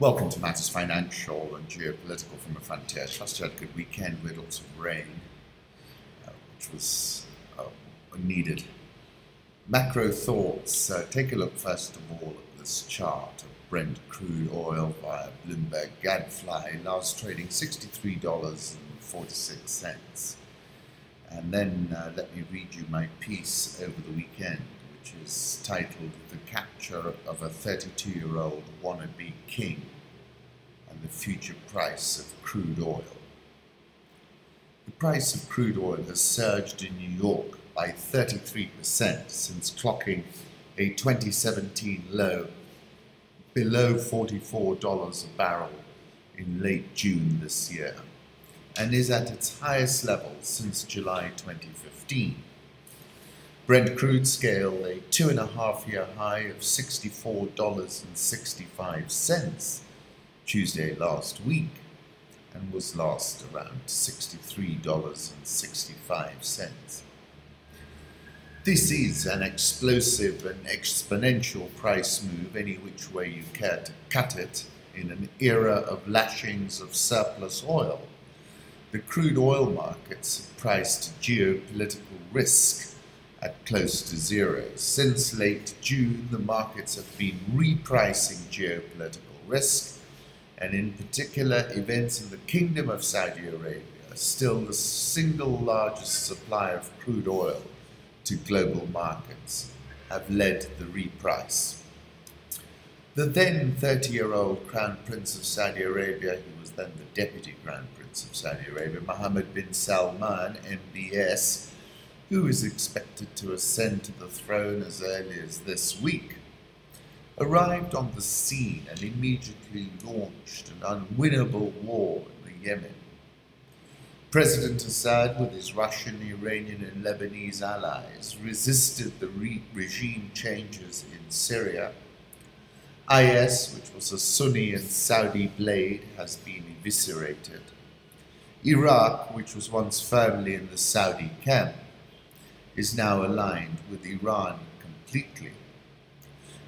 Welcome to Matters Financial and Geopolitical from the Frontier. Trust you had a good weekend with lots of rain, which was needed. Macro thoughts. Take a look first of all at this chart of Brent crude oil via Bloomberg Gadfly, last trading $63.46. And then let me read you my piece over the weekend, which is titled "The Capture of a 32-Year-Old Wannabe King and the Future Price of Crude Oil." The price of crude oil has surged in New York by 33% since clocking a 2017 low below $44 a barrel in late June this year, and is at its highest level since July 2015. Brent crude scaled a 2.5-year high of $64.65 Tuesday last week, and was last around $63.65. This is an explosive and exponential price move any which way you care to cut it in an era of lashings of surplus oil. The crude oil markets have priced geopolitical risk at close to zero. Since late June, the markets have been repricing geopolitical risk, and in particular, events in the Kingdom of Saudi Arabia, still the single largest supplier of crude oil to global markets, have led the reprice. The then 30-year-old Crown Prince of Saudi Arabia, who was then the Deputy Crown Prince of Saudi Arabia, Mohammed bin Salman, MBS, who is expected to ascend to the throne as early as this week, arrived on the scene and immediately launched an unwinnable war in the Yemen. President Assad, with his Russian, Iranian and Lebanese allies, resisted the regime changes in Syria. IS, which was a Sunni and Saudi blade, has been eviscerated. Iraq, which was once firmly in the Saudi camp, is now aligned with Iran completely.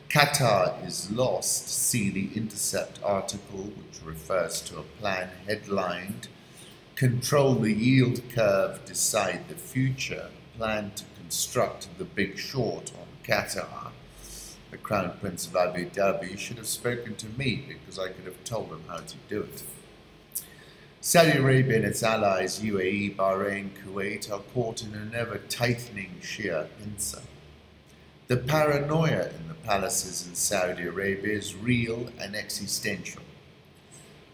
Qatar is lost. See the Intercept article, which refers to a plan headlined "Control the Yield Curve, Decide the Future," plan to construct the Big Short on Qatar. The Crown Prince of Abu Dhabi should have spoken to me, because I could have told him how to do it. Saudi Arabia and its allies, UAE, Bahrain, Kuwait, are caught in an ever-tightening Shia pincer. The paranoia in the palaces in Saudi Arabia is real and existential.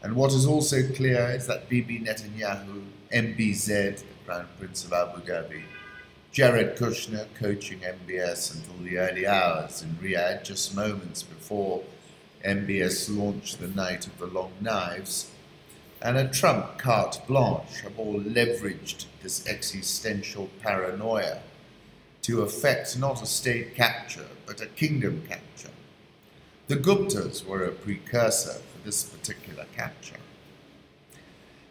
And what is also clear is that Bibi Netanyahu, MBZ, the Crown Prince of Abu Dhabi, Jared Kushner, coaching MBS until the early hours in Riyadh, just moments before MBS launched the Night of the Long Knives, and a Trump carte blanche have all leveraged this existential paranoia to effect not a state capture, but a kingdom capture. The Guptas were a precursor for this particular capture.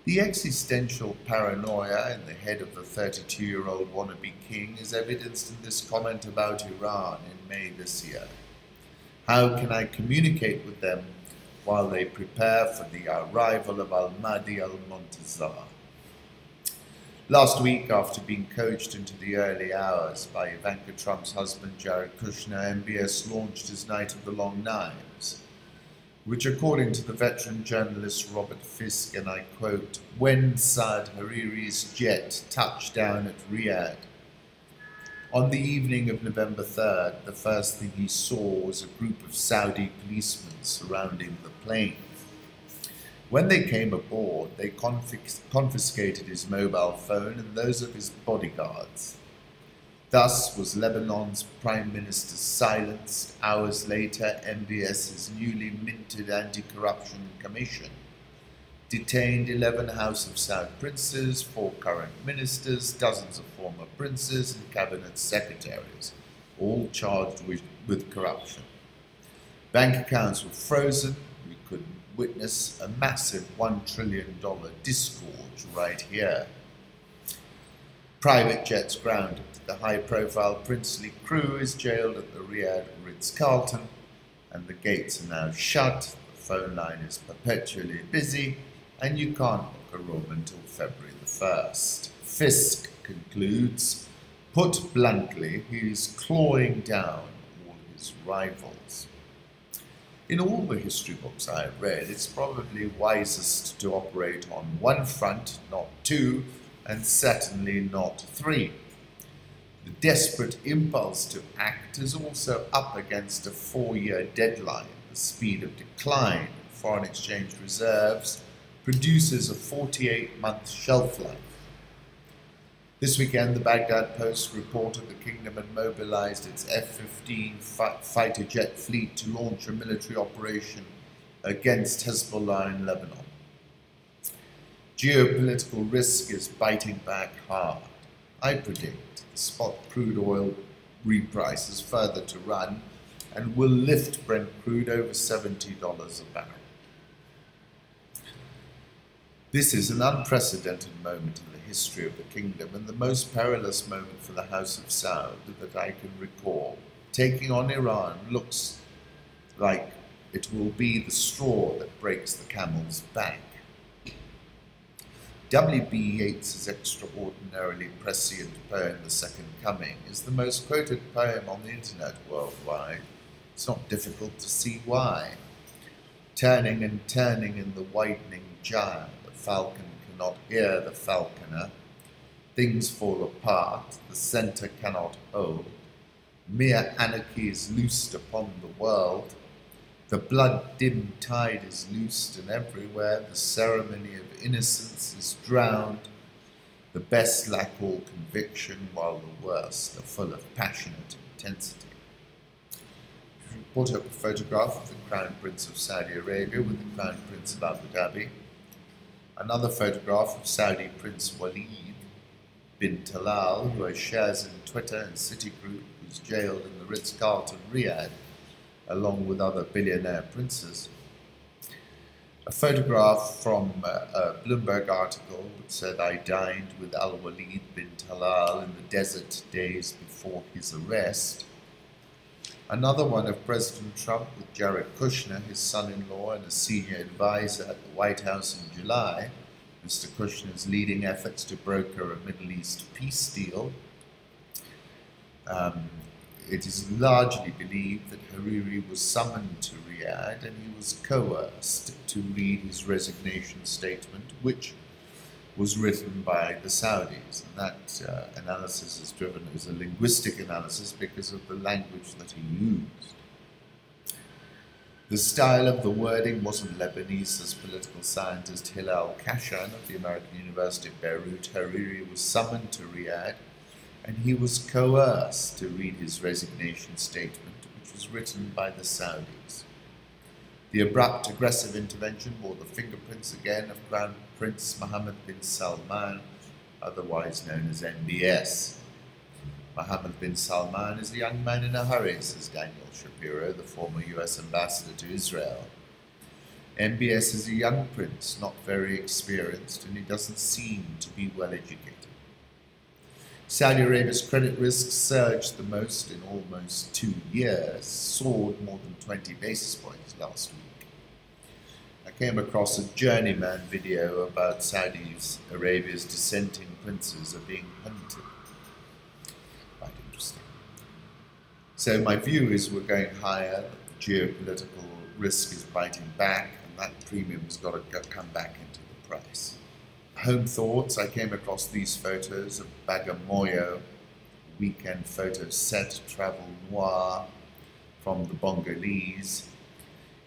The existential paranoia in the head of the 32-year-old wannabe king is evidenced in this comment about Iran in May this year. "How can I communicate with them while they prepare for the arrival of Al-Mahdi al-Montazar?" Last week, after being coached into the early hours by Ivanka Trump's husband Jared Kushner, MBS launched his Night of the Long Knives, which, according to the veteran journalist Robert Fisk, and I quote, "When Saad Hariri's jet touched down at Riyadh on the evening of November 3rd, the first thing he saw was a group of Saudi policemen surrounding the plane. When they came aboard, they confiscated his mobile phone and those of his bodyguards. Thus was Lebanon's Prime Minister silenced. Hours later, MBS's newly minted Anti-Corruption Commission detained 11 House of Saud princes, 4 current ministers, dozens of former princes and cabinet secretaries, all charged with corruption. Bank accounts were frozen. We could witness a massive $1 trillion disgorge right here. Private jets grounded. The high-profile princely crew is jailed at the Riyadh Ritz-Carlton, and the gates are now shut. The phone line is perpetually busy, and you can't book a room until February the 1st. Fisk concludes, put bluntly, he's clawing down all his rivals. In all the history books I have read, it's probably wisest to operate on one front, not two, and certainly not three. The desperate impulse to act is also up against a 4-year deadline. The speed of decline in foreign exchange reserves produces a 48-month shelf life. This weekend, the Baghdad Post reported the kingdom had mobilized its F-15 fighter jet fleet to launch a military operation against Hezbollah in Lebanon. Geopolitical risk is biting back hard. I predict the spot crude oil reprices further to run and will lift Brent crude over $70 a barrel. This is an unprecedented moment in the history of the kingdom and the most perilous moment for the House of Saud that I can recall. Taking on Iran looks like it will be the straw that breaks the camel's back. W.B. Yeats' extraordinarily prescient poem, The Second Coming, is the most quoted poem on the internet worldwide. It's not difficult to see why. Turning and turning in the widening gyre, the falcon cannot hear the falconer. Things fall apart, the centre cannot hold. Mere anarchy is loosed upon the world. The blood-dimmed tide is loosed, and everywhere the ceremony of innocence is drowned. The best lack all conviction, while the worst are full of passionate intensity. We brought up a photograph of the Crown Prince of Saudi Arabia with the Crown Prince of Abu Dhabi. Another photograph of Saudi Prince Waleed bin Talal, who has shares in Twitter and Citigroup, who's jailed in the Ritz-Carlton, Riyadh, along with other billionaire princes. A photograph from a Bloomberg article that said, I dined with Al-Waleed bin Talal in the desert days before his arrest. Another one of President Trump with Jared Kushner, his son-in-law and a senior advisor at the White House in July. Mr. Kushner's leading efforts to broker a Middle East peace deal. It is largely believed that Hariri was summoned to Riyadh and he was coerced to read his resignation statement, which was written by the Saudis. And that analysis is driven as a linguistic analysis because of the language that he used. The style of the wording wasn't Lebanese, says political scientist Hilal Kashan of the American University of Beirut. Hariri was summoned to Riyadh and he was coerced to read his resignation statement, which was written by the Saudis. The abrupt, aggressive intervention bore the fingerprints again of Crown Prince Mohammed bin Salman, otherwise known as MBS. Mohammed bin Salman is a young man in a hurry, says Daniel Shapiro, the former US ambassador to Israel. MBS is a young prince, not very experienced, and he doesn't seem to be well educated. Saudi Arabia's credit risk surged the most in almost 2 years, soared more than 20 basis points last week. I came across a journeyman video about Saudi Arabia's dissenting princes are being hunted. Quite interesting. So my view is we're going higher, the geopolitical risk is biting back, and that premium has got to come back into the price. Home thoughts, I came across these photos of Bagamoyo, weekend photo set, travel noir from the Bongolese.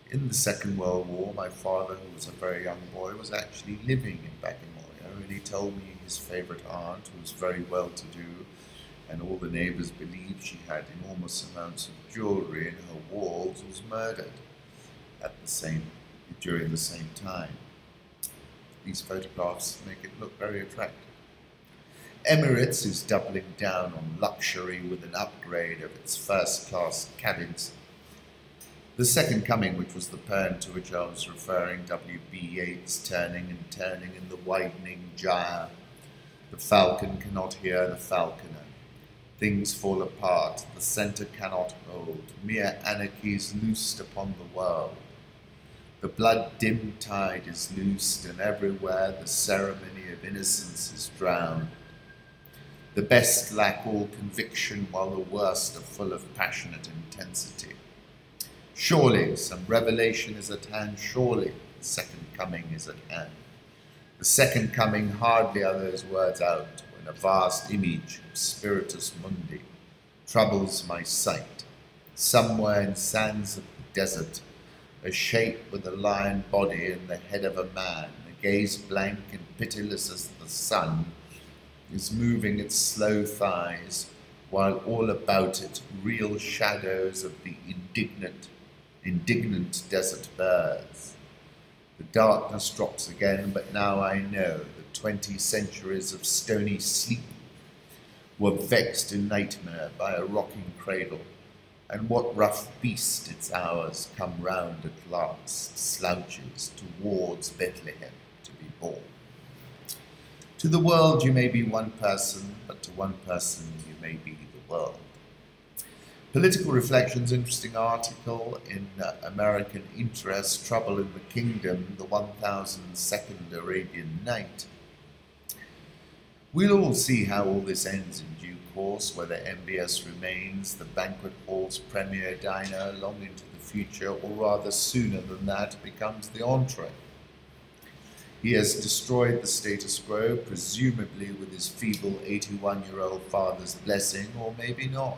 In the Second World War, my father, who was a very young boy, was actually living in Bagamoyo, and he told me his favorite aunt, who was very well-to-do, and all the neighbors believed she had enormous amounts of jewelry in her walls, was murdered during the same time. These photographs make it look very attractive. Emirates is doubling down on luxury with an upgrade of its first-class cabins. The Second Coming, which was the poem to which I was referring, W.B. Yeats, turning and turning in the widening gyre. The falcon cannot hear the falconer. Things fall apart, the centre cannot hold. Mere anarchy is loosed upon the world. The blood-dimmed tide is loosed, and everywhere the ceremony of innocence is drowned. The best lack all conviction, while the worst are full of passionate intensity. Surely some revelation is at hand, surely the second coming is at hand. The second coming, hardly are those words out, when a vast image of spiritus mundi troubles my sight. Somewhere in sands of the desert, a shape with a lion body and the head of a man, a gaze blank and pitiless as the sun, is moving its slow thighs, while all about it real shadows of the indignant desert birds. The darkness drops again, but now I know that 20 centuries of stony sleep were vexed in nightmare by a rocking cradle, and what rough beast its hours come round at last, slouches towards Bethlehem to be born. To the world you may be one person, but to one person you may be the world. Political Reflections, interesting article in American Interest, Trouble in the Kingdom, the 1002nd Arabian Night. We'll all see how all this ends in due course, whether MBS remains the banquet hall's premier diner long into the future, or rather sooner than that becomes the entree. He has destroyed the status quo, presumably with his feeble 81-year-old father's blessing, or maybe not.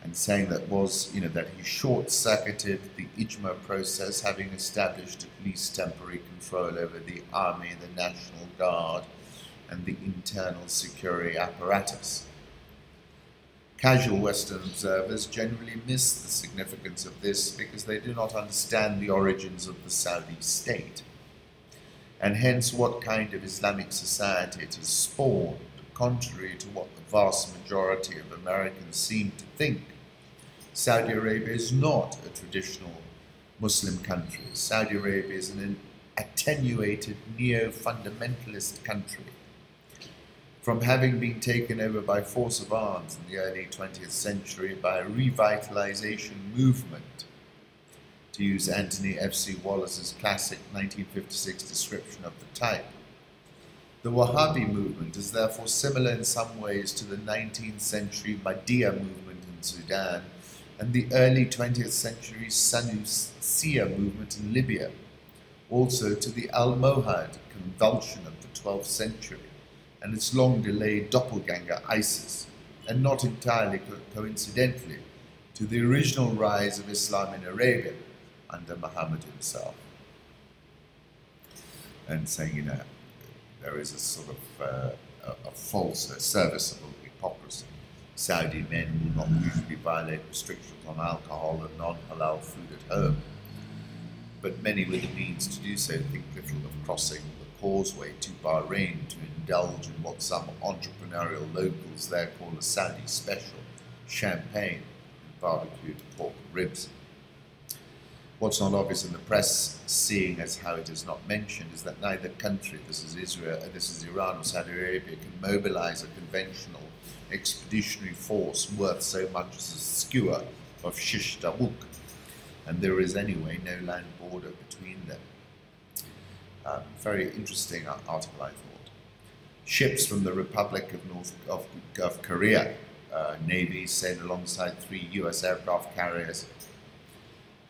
And saying that that he short-circuited the Ijma process, having established at least temporary control over the army, the National Guard, and the internal security apparatus. Casual Western observers generally miss the significance of this because they do not understand the origins of the Saudi state, and hence what kind of Islamic society it has spawned, contrary to what the vast majority of Americans seem to think. Saudi Arabia is not a traditional Muslim country. Saudi Arabia is an attenuated neo-fundamentalist country. From having been taken over by force of arms in the early 20th century by a revitalization movement, to use Anthony F.C. Wallace's classic 1956 description of the type. The Wahhabi movement is therefore similar in some ways to the 19th century Mahdiya movement in Sudan and the early 20th century Sanusiya movement in Libya, also to the Almohad convulsion of the 12th century and its long-delayed doppelganger ISIS, and not entirely coincidentally to the original rise of Islam in Arabia under Muhammad himself. And saying, there is a sort of a false, serviceable hypocrisy. Saudi men will not usually violate restrictions on alcohol and non-halal food at home, but many with the means to do so think little of crossing the causeway to Bahrain to indulge in what some entrepreneurial locals there call a Saudi special, champagne and barbecued pork ribs. What's not obvious in the press, seeing as how it is not mentioned, is that neither country, this is Iran or Saudi Arabia, can mobilize a conventional expeditionary force worth so much as a skewer of shish tabouk, and there is anyway no land border between them. Very interesting article, I thought. Ships from the Republic of Korea Navy sailed alongside 3 US aircraft carriers.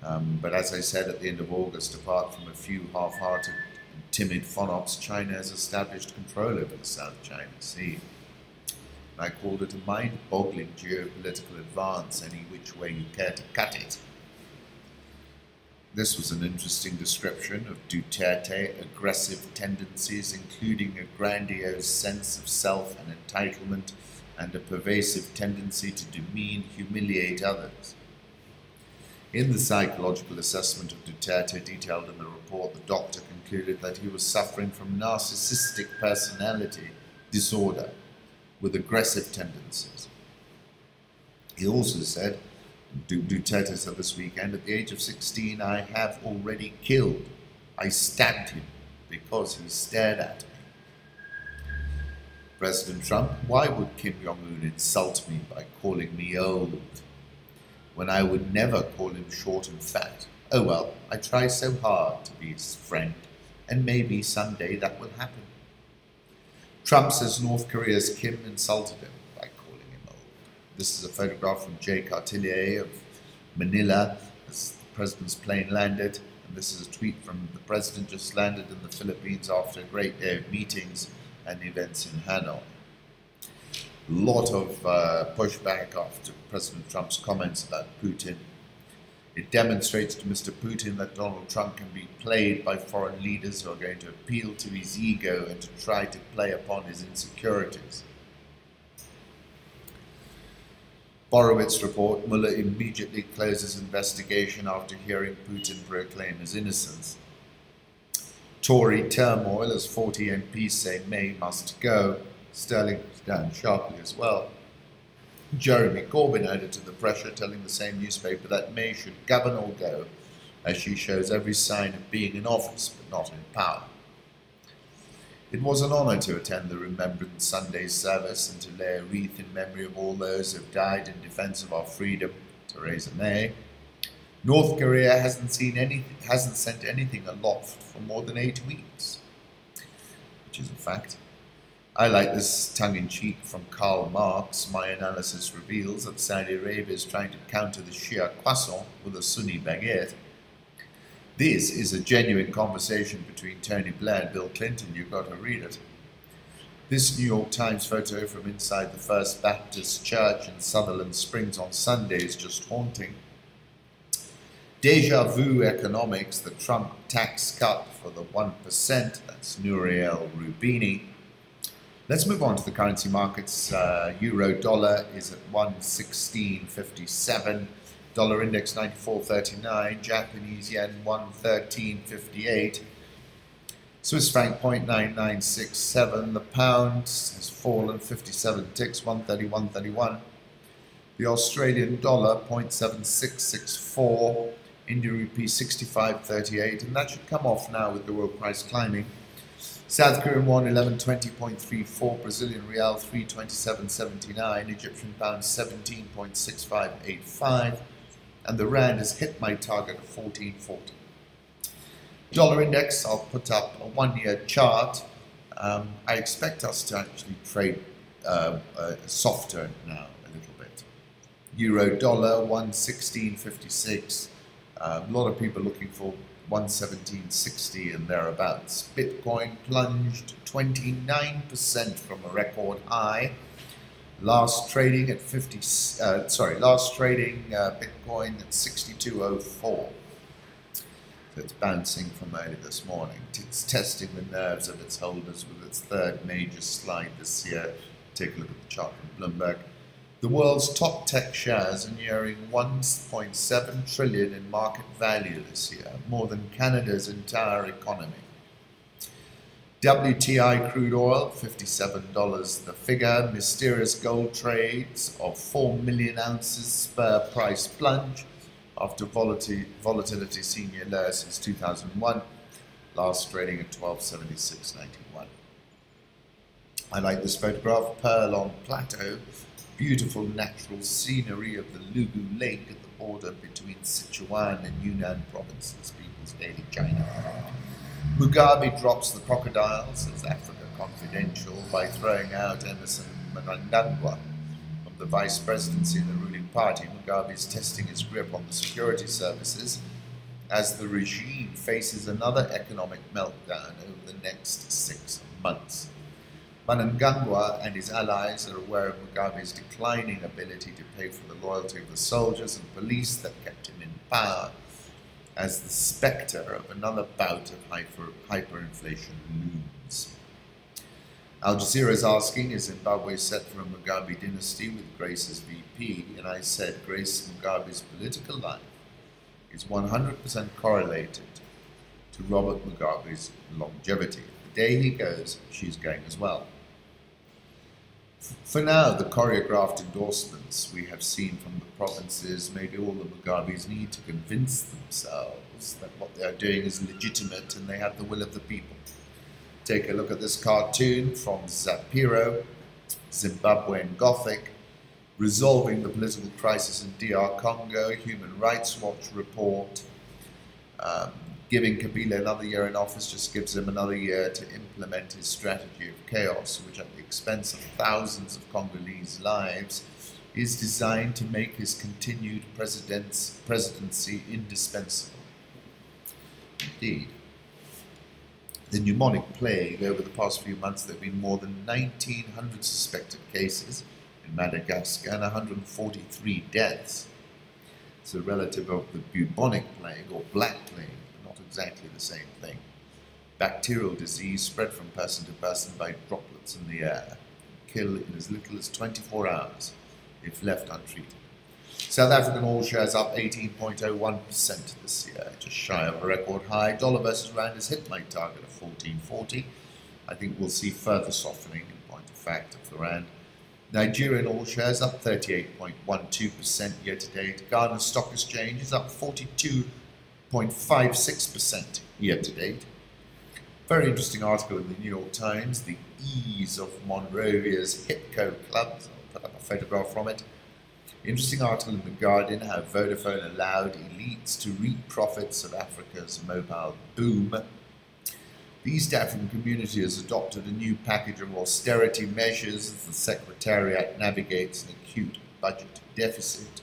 But as I said at the end of August, apart from a few half-hearted and timid FONOPs, China has established control over the South China Sea. And I called it a mind-boggling geopolitical advance, any which way you care to cut it. This was an interesting description of Duterte aggressive tendencies, including a grandiose sense of self and entitlement and a pervasive tendency to demean, humiliate others. In the psychological assessment of Duterte detailed in the report, the doctor concluded that he was suffering from narcissistic personality disorder with aggressive tendencies. He also said, Duterte said this weekend, at the age of 16, I have already killed. I stabbed him because he stared at me. President Trump, why would Kim Jong-un insult me by calling me old, when I would never call him short and fat, Oh well, I try so hard to be his friend, and maybe someday that will happen. Trump says North Korea's Kim insulted him by calling him old. This is a photograph from J. Cartillier of Manila as the president's plane landed. And this is a tweet from the president just landed in the Philippines after a great day of meetings and events in Hanoi. A lot of pushback after President Trump's comments about Putin. It demonstrates to Mr. Putin that Donald Trump can be played by foreign leaders who are going to appeal to his ego and to try to play upon his insecurities. Borowitz report, Mueller immediately closes investigation after hearing Putin proclaim his innocence. Tory turmoil as 40 MPs say May must go. Sterling is down sharply as well. Jeremy Corbyn added to the pressure, telling the same newspaper that May should govern or go, as she shows every sign of being in office but not in power. It was an honour to attend the Remembrance Sunday service and to lay a wreath in memory of all those who have died in defence of our freedom, Theresa May. North Korea hasn't sent anything aloft for more than 8 weeks, which is a fact. I like this tongue-in-cheek from Karl Marx. My analysis reveals that Saudi Arabia is trying to counter the Shia croissant with a Sunni baguette. This is a genuine conversation between Tony Blair and Bill Clinton. You've got to read it. This New York Times photo from inside the First Baptist Church in Sutherland Springs on Sunday is just haunting. Deja vu economics, the Trump tax cut for the 1%, that's Nouriel Roubini. Let's move on to the currency markets. Euro dollar is at 116.57. Dollar index 94.39. Japanese yen 113.58. Swiss franc 0.9967. The pound has fallen 57 ticks, 131.31. The Australian dollar 0.7664. Indian rupee 65.38. And that should come off now with the oil price climbing. South Korean won 1120.34, Brazilian real 327.79, Egyptian pound 17.6585, and the rand has hit my target of 14.40. Dollar index, I'll put up a 1-year chart. I expect us to actually trade softer now a little bit. Euro dollar 116.56. A lot of people looking for 117.60 and thereabouts. Bitcoin plunged 29% from a record high. Last trading Bitcoin at 62.04. So it's bouncing from early this morning. It's testing the nerves of its holders with its third major slide this year. Take a look at the chart from Bloomberg. The world's top tech shares are nearing 1.7 trillion in market value this year, more than Canada's entire economy. WTI crude oil, $57 the figure. Mysterious gold trades of 4 million ounces spur price plunge after volatility seen near low since 2001, last trading at 1276.91. I like this photograph, Pearl on Plateau. Beautiful natural scenery of the Lugu Lake at the border between Sichuan and Yunnan provinces, People's Daily China. Mugabe drops the crocodile, says Africa Confidential, by throwing out Emerson Mnangagwa from the vice presidency of the ruling party. Mugabe is testing his grip on the security services as the regime faces another economic meltdown over the next 6 months. Mnangagwa and his allies are aware of Mugabe's declining ability to pay for the loyalty of the soldiers and police that kept him in power, as the spectre of another bout of hyperinflation looms. Al Jazeera is asking, is Zimbabwe set for a Mugabe dynasty with Grace as VP? And I said, Grace Mugabe's political life is 100% correlated to Robert Mugabe's longevity. The day he goes, she's going as well. For now, the choreographed endorsements we have seen from the provinces, maybe all the Mugabes need to convince themselves that what they are doing is legitimate and they have the will of the people. Take a look at this cartoon from Zapiro, Zimbabwean Gothic, resolving the political crisis in DR Congo, Human Rights Watch report. Giving Kabila another year in office just gives him another year to implement his strategy of chaos, which at the expense of thousands of Congolese lives is designed to make his continued presidency indispensable. Indeed. The pneumonic plague, over the past few months there have been more than 1,900 suspected cases in Madagascar and 143 deaths. It's a relative of the bubonic plague or black plague, but not exactly the same thing. Bacterial disease spread from person to person by droplets in the air, kill in as little as 24 hours if left untreated. South African oil shares up 18.01% this year, just shy of a record high. Dollar versus rand has hit my target of 14.40. I think we'll see further softening in point of fact of the rand. Nigerian oil shares up 38.12% year to date. Ghana Stock Exchange is up 42.56% year to date. Very interesting article in the New York Times, the ease of Monrovia's Hipco Club. I'll put up a photograph from it. Interesting article in The Guardian, how Vodafone allowed elites to reap profits of Africa's mobile boom. The East African community has adopted a new package of austerity measures as the Secretariat navigates an acute budget deficit.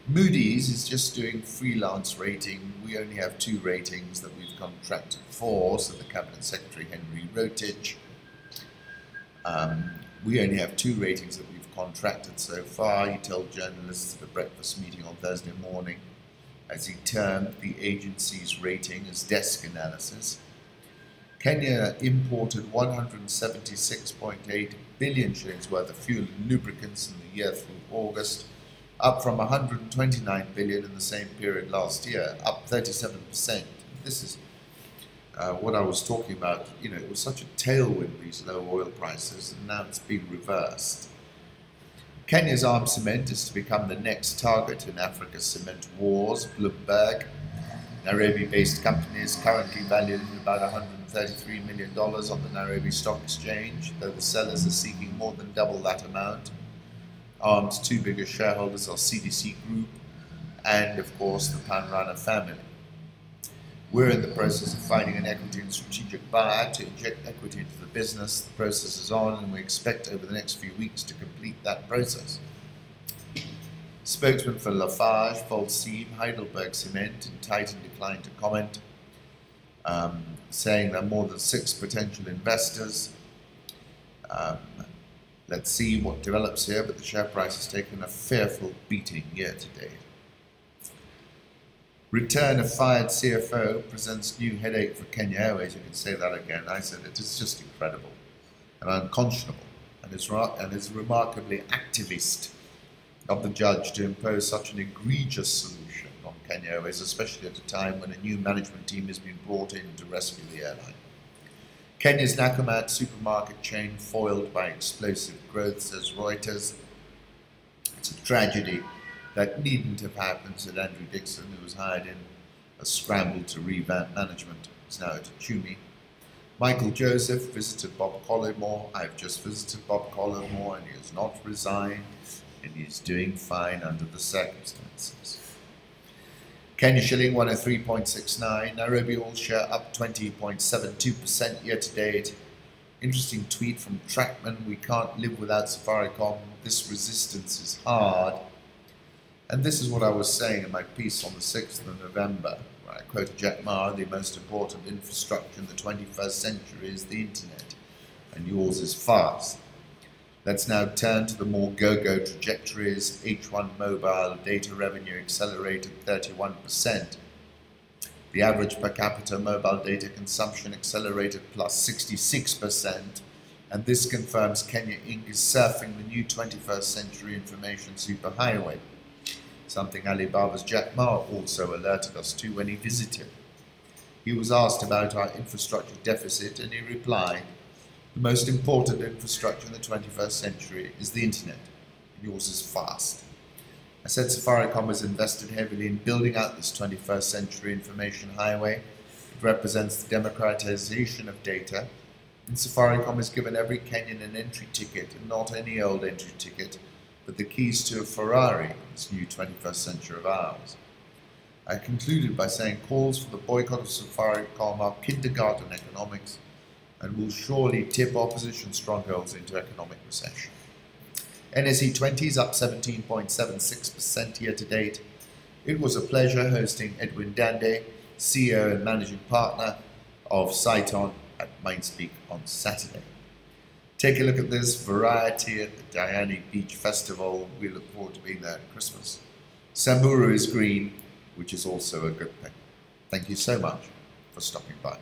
Moody's is just doing freelance rating. We only have 2 ratings that we've contracted for, so the Cabinet Secretary Henry Rotich. We only have 2 ratings that we've contracted so far, he told journalists at a breakfast meeting on Thursday morning, as he termed the agency's rating as desk analysis. Kenya imported 176.8 billion shillings worth of fuel and lubricants in the year through August, up from 129 billion in the same period last year, up 37%. This is what I was talking about. You know, it was such a tailwind, these low oil prices, and now it's been reversed. Kenya's armed cement is to become the next target in Africa's cement wars. Bloomberg, Nairobi-based company, is currently valued at about $133 million on the Nairobi Stock Exchange, though the sellers are seeking more than double that amount. Arm's 2 biggest shareholders are CDC Group and, of course, the Panrana family. We're in the process of finding an equity and strategic buyer to inject equity into the business. The process is on, and we expect over the next few weeks to complete that process. Spokesman for Lafarge, Holcim, Heidelberg Cement, and Titan declined to comment, saying there are more than 6 potential investors. Let's see what develops here, but the share price has taken a fearful beating year to date. Return of fired CFO presents new headache for Kenya Airways. You can say that again. I said it. It's just incredible and unconscionable, and it's remarkably activist of the judge to impose such an egregious solution on Kenya Airways, especially at a time when a new management team has been brought in to rescue the airline. Kenya's Nakumatt supermarket chain foiled by explosive growth, says Reuters. It's a tragedy that needn't have happened, said Andrew Dixon, who was hired in a scramble to revamp management. He's now at Achumi. Michael Joseph visited Bob Collymore. I've just visited Bob Collymore, and he has not resigned, and he's doing fine under the circumstances. Kenya shilling 103.69. Nairobi oil share up 20.72% year to date. Interesting tweet from Trackman. We can't live without Safaricom. This resistance is hard. And this is what I was saying in my piece on the 6th of November, where I quoted Jack Ma, the most important infrastructure in the 21st century is the internet, and yours is fast. Let's now turn to the more go-go trajectories. H1 mobile data revenue accelerated 31%. The average per capita mobile data consumption accelerated plus 66%, and this confirms Kenya Inc. is surfing the new 21st century information superhighway, something Alibaba's Jack Ma also alerted us to when he visited. He was asked about our infrastructure deficit, and he replied, "The most important infrastructure in the 21st century is the internet. Yours is fast." I said Safaricom has invested heavily in building out this 21st century information highway. It represents the democratization of data, and Safaricom has given every Kenyan an entry ticket, and not any old entry ticket, but the keys to a Ferrari in this new 21st century of ours. I concluded by saying calls for the boycott of Safaricom are kindergarten economics and will surely tip opposition strongholds into economic recession. NSE 20s up 17.76% year to date. It was a pleasure hosting Edwin Dande, CEO and managing partner of Saiton at Mindspeak on Saturday. Take a look at this variety at the Diani Beach Festival. We look forward to being there at Christmas. Samburu is green, which is also a good thing. Thank you so much for stopping by.